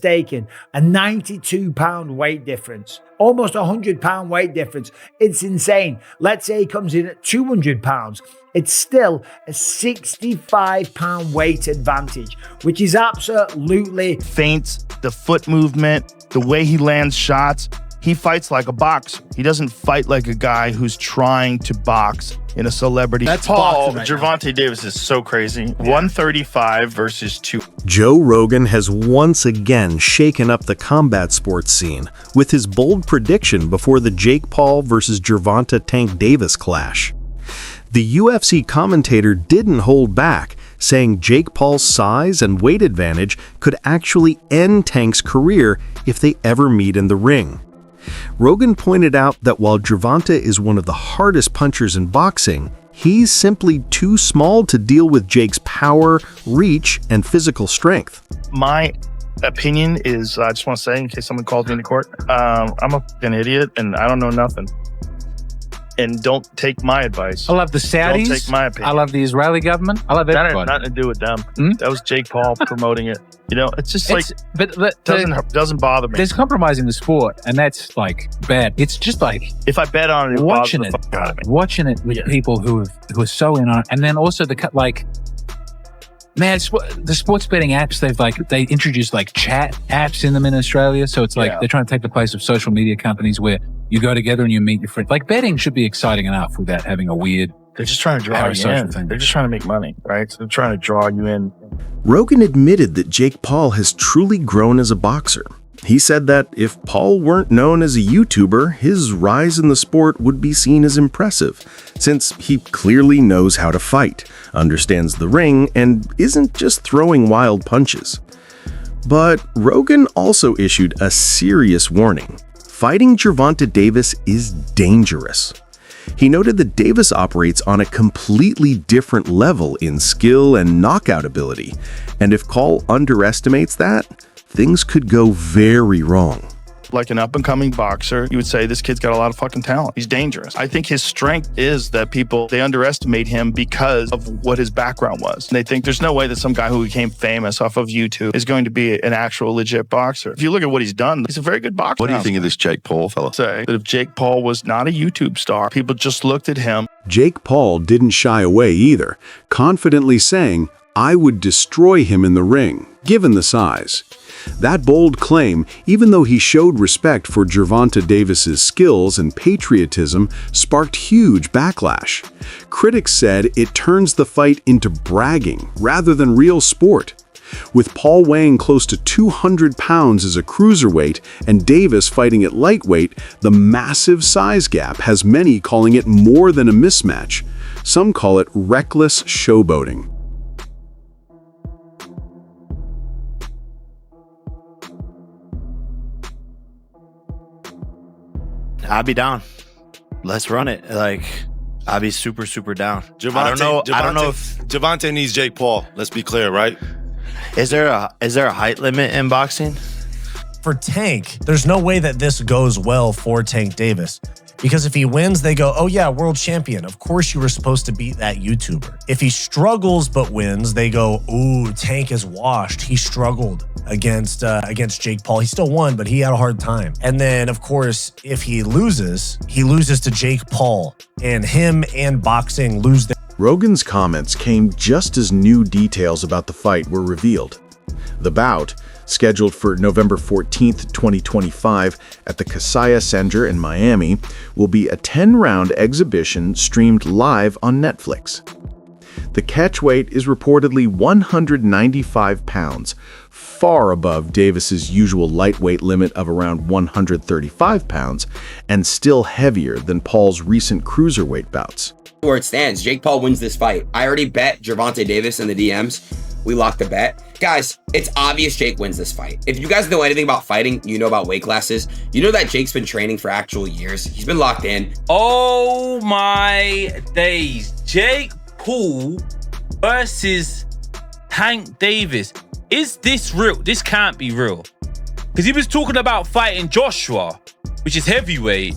mistaken, a 92-pound weight difference. Almost a 100-pound weight difference. It's insane. Let's say he comes in at 200 pounds. It's still a 65-pound weight advantage, which is absolutely... Feints, the foot movement, the way he lands shots. He fights like a boxer. He doesn't fight like a guy who's trying to box in a celebrity. That's Paul, right Gervonta Davis is so crazy. 135 versus 2. Joe Rogan has once again shaken up the combat sports scene with his bold prediction before the Jake Paul versus Gervonta Tank Davis clash. The UFC commentator didn't hold back, saying Jake Paul's size and weight advantage could actually end Tank's career if they ever meet in the ring. Rogan pointed out that while Gervonta is one of the hardest punchers in boxing, he's simply too small to deal with Jake's power, reach, and physical strength. My opinion is, I just want to say, in case someone calls me into court, I'm a fucking idiot and I don't know nothing. And don't take my advice. I love the Saudis. Don't take my opinion. I love the Israeli government. I love everybody. That had nothing to do with them. That was Jake Paul promoting it. You know, it's just doesn't bother me. There's compromising the sport, and that's like bad. It's just like if I bet on it, watching it with people who are so in on it, and then also man, the sports betting apps, they introduced like chat apps in them in Australia. So it's like they're trying to take the place of social media companies where you go together and you meet your friends. Like betting should be exciting enough without having a weird. They're just trying to draw you in. They're just trying to make money, right? So they're trying to draw you in. Rogan admitted that Jake Paul has truly grown as a boxer. He said that if Paul weren't known as a YouTuber, his rise in the sport would be seen as impressive, since he clearly knows how to fight, understands the ring, and isn't just throwing wild punches. But Rogan also issued a serious warning. Fighting Gervonta Davis is dangerous. He noted that Davis operates on a completely different level in skill and knockout ability, and if Paul underestimates that, things could go very wrong. Like an up-and-coming boxer, you would say this kid's got a lot of fucking talent. He's dangerous. I think his strength is that they underestimate him because of what his background was. And they think there's no way that some guy who became famous off of YouTube is going to be an actual legit boxer. If you look at what he's done, he's a very good boxer. What do you think of this Jake Paul fella? Say that if Jake Paul was not a YouTube star, people just looked at him. Jake Paul didn't shy away either, confidently saying, "I would destroy him in the ring, given the size." That bold claim, even though he showed respect for Gervonta Davis's skills and patriotism, sparked huge backlash. Critics said it turns the fight into bragging rather than real sport. With Paul weighing close to 200 pounds as a cruiserweight and Davis fighting at lightweight, the massive size gap has many calling it more than a mismatch. Some call it reckless showboating. I'd be down. Let's run it. I'd be super, super down. I don't know if Gervonta needs Jake Paul. Let's be clear, right? Is there a height limit in boxing? For Tank, there's no way that this goes well for Tank Davis. Because if he wins, they go, oh yeah, world champion. Of course you were supposed to beat that YouTuber. If he struggles but wins, they go, ooh, Tank is washed. He struggled against Jake Paul. He still won, but he had a hard time. And then, of course, if he loses to Jake Paul. And him and boxing lose their... Rogan's comments came just as new details about the fight were revealed. The bout, scheduled for November 14th, 2025 at the Kaseya Center in Miami, will be a 10-round exhibition streamed live on Netflix. The catch weight is reportedly 195 pounds, far above Davis's usual lightweight limit of around 135 pounds, and still heavier than Paul's recent cruiserweight bouts. Where it stands, Jake Paul wins this fight. I already bet Gervonta Davis in the DMs. We locked the bet. Guys, it's obvious Jake wins this fight. If you guys know anything about fighting, you know about weight classes. You know that Jake's been training for actual years. He's been locked in. Oh my days. Jake Paul versus Tank Davis. Is this real? This can't be real. Because he was talking about fighting Joshua, which is heavyweight.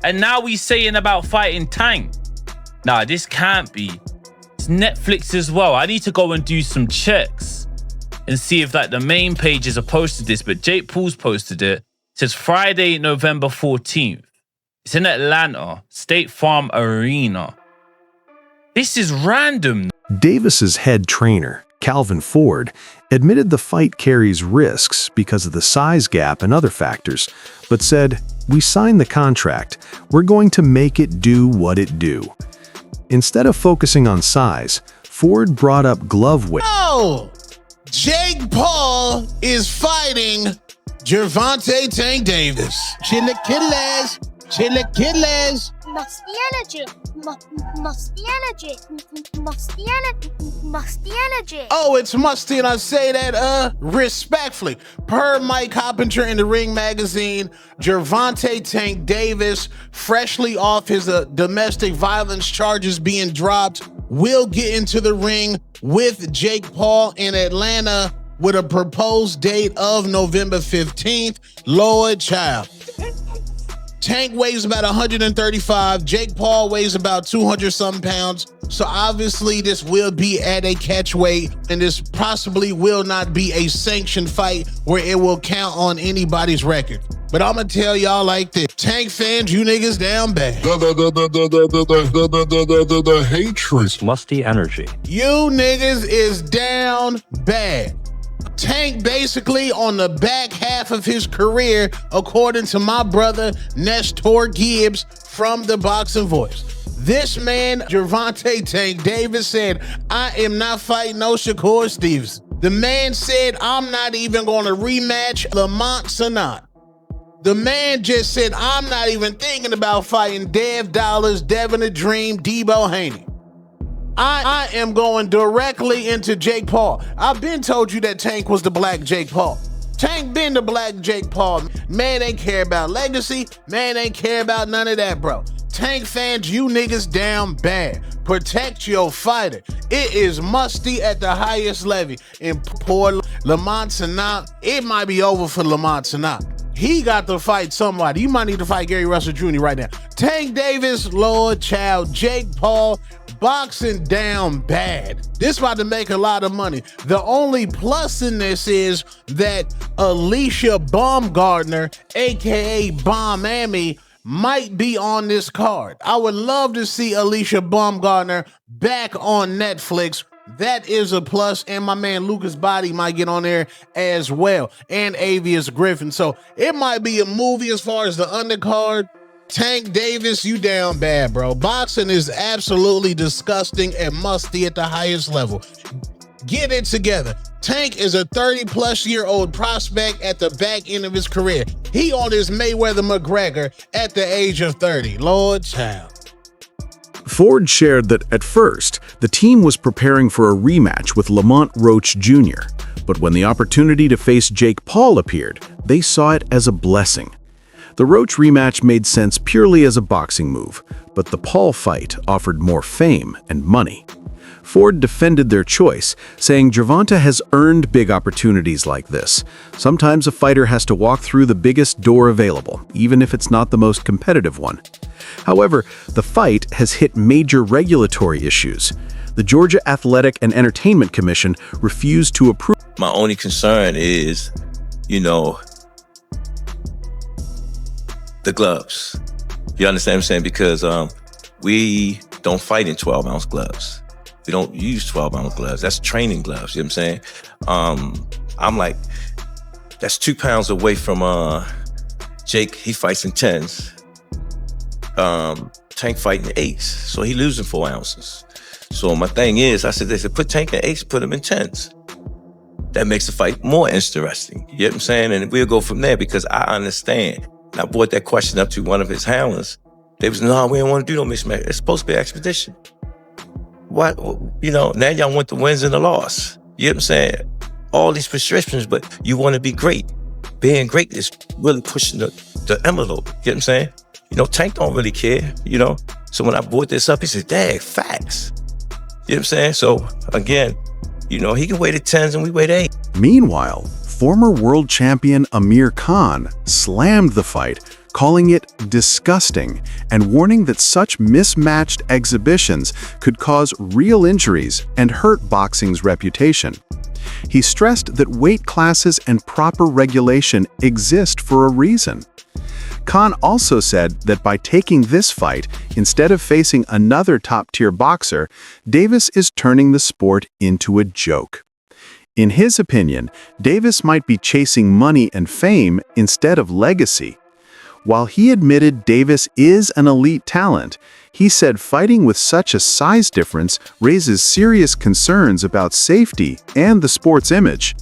And now he's saying about fighting Tank. Nah, this can't be. It's Netflix as well. I need to go and do some checks. and see if like the main pages have posted this, but Jake Paul's posted it. It says Friday, November 14th. It's in Atlanta, State Farm Arena. This is random. Davis's head trainer, Calvin Ford, admitted the fight carries risks because of the size gap and other factors, but said, "We signed the contract. We're going to make it do what it do." Instead of focusing on size, Ford brought up glove weight. Oh, Jake Paul is fighting Gervonta Tank Davis. Chilaquiles, chilaquiles. Musty energy, musty energy, musty energy, musty energy. Oh, it's musty, and I say that respectfully. Per Mike Coppinger in the Ring magazine, Gervonta Tank Davis, freshly off his domestic violence charges being dropped, will get into the ring with Jake Paul in Atlanta with a proposed date of November 15th. Lord child. Tank weighs about 135. Jake Paul weighs about 200-something pounds. So obviously this will be at a catch weight, and this possibly will not be a sanctioned fight where it will count on anybody's record. But I'm gonna tell y'all like this. Tank fans, you niggas down bad. The hatred. Musty energy. You niggas is down bad. Tank basically on the back half of his career, according to my brother Nestor Gibbs from the Boxing Voice. This man, Gervonta Tank Davis, said, "I am not fighting no Shakur Stevenson." The man said, "I'm not even going to rematch Lamont Sanat." The man just said, "I'm not even thinking about fighting Dev Dollars, Devin the Dream, Debo Haney. I am going directly into Jake Paul." I've been told you that Tank was the black Jake Paul. Tank been the black Jake Paul. Man ain't care about legacy. Man ain't care about none of that, bro. Tank fans, you niggas down bad. Protect your fighter. It is musty at the highest level. And poor Lamont Sanat, it might be over for Lamont Sanat. He got to fight somebody. You might need to fight Gary Russell Jr. right now. Tank Davis, Lord child, Jake Paul, boxing down bad. This about to make a lot of money. The only plus in this is that Alicia Baumgardner, aka Bomb Amy, might be on this card. I would love to see Alicia Baumgardner back on Netflix. That is a plus, and my man Lucas Body might get on there as well, and Avius Griffin. So it might be a movie as far as the undercard. Tank Davis, you down bad, bro. Boxing is absolutely disgusting and musty at the highest level. Get it together. Tank is a 30-plus-year-old prospect at the back end of his career. He on his Mayweather McGregor at the age of 30. Lord child. Ford shared that at first, the team was preparing for a rematch with Lamont Roach Jr., but when the opportunity to face Jake Paul appeared, they saw it as a blessing. The Roach rematch made sense purely as a boxing move, but the Paul fight offered more fame and money. Ford defended their choice, saying Gervonta has earned big opportunities like this. Sometimes a fighter has to walk through the biggest door available, even if it's not the most competitive one. However, the fight has hit major regulatory issues. The Georgia Athletic and Entertainment Commission refused to approve. My only concern is, the gloves. You understand what I'm saying? Because we don't fight in 12-ounce gloves. We don't use 12-ounce gloves. That's training gloves, you know what I'm saying? I'm like, that's 2 pounds away from Jake. He fights in 10s. Tank fighting 8s. So he losing 4 ounces. So my thing is, I said, they said, put Tank in 8s, put him in 10s. That makes the fight more interesting. You know what I'm saying? And we'll go from there because I understand. And I brought that question up to one of his handlers. They was, no, we don't want to do no mismatch. It's supposed to be expedition. What, now y'all want the wins and the loss. You know what I'm saying? All these prescriptions, but you want to be great. Being great is really pushing the envelope. You know what I'm saying? Tank don't really care, So when I brought this up, he said, dang, facts. You know what I'm saying? So again, he can weigh the 10s and we weigh the 8. Meanwhile, former world champion Amir Khan slammed the fight, calling it disgusting and warning that such mismatched exhibitions could cause real injuries and hurt boxing's reputation. He stressed that weight classes and proper regulation exist for a reason. Khan also said that by taking this fight, instead of facing another top-tier boxer, Davis is turning the sport into a joke. In his opinion, Davis might be chasing money and fame instead of legacy. While he admitted Davis is an elite talent, he said fighting with such a size difference raises serious concerns about safety and the sport's image.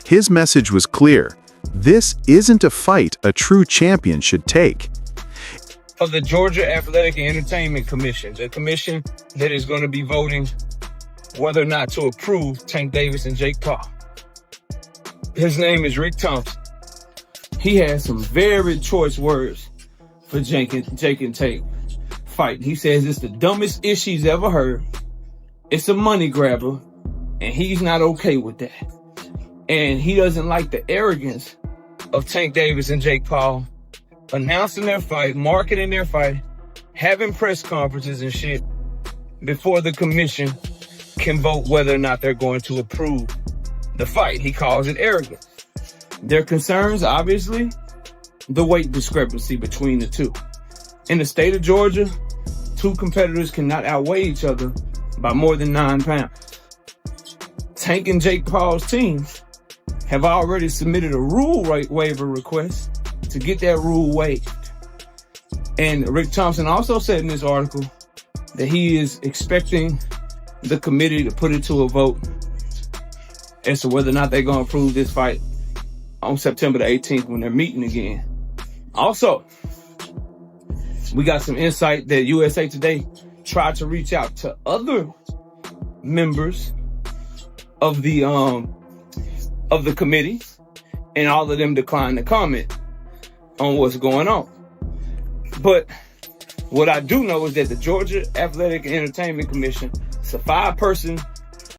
His message was clear. This isn't a fight a true champion should take. Of the Georgia Athletic and Entertainment Commission, the commission that is going to be voting whether or not to approve Tank Davis and Jake Paul. His name is Rick Thompson. He has some very choice words for Jake and Tank fight. He says it's the dumbest ish he's ever heard. It's a money grabber, and he's not okay with that. And he doesn't like the arrogance of Tank Davis and Jake Paul announcing their fight, marketing their fight, having press conferences and shit before the commission can vote whether or not they're going to approve the fight. He calls it arrogant. Their concerns, obviously, the weight discrepancy between the two. In the state of Georgia, two competitors cannot outweigh each other by more than 9 pounds. Tank and Jake Paul's teams have already submitted a rule waiver request to get that rule waived. And Rick Thompson also said in this article that he is expecting the committee to put it to a vote as to whether or not they're going to approve this fight on September the 18th when they're meeting again. Also, we got some insight that USA Today tried to reach out to other members of the committee, and all of them declined to comment on what's going on. But what I do know is that the Georgia Athletic and Entertainment Commission, it's a 5-person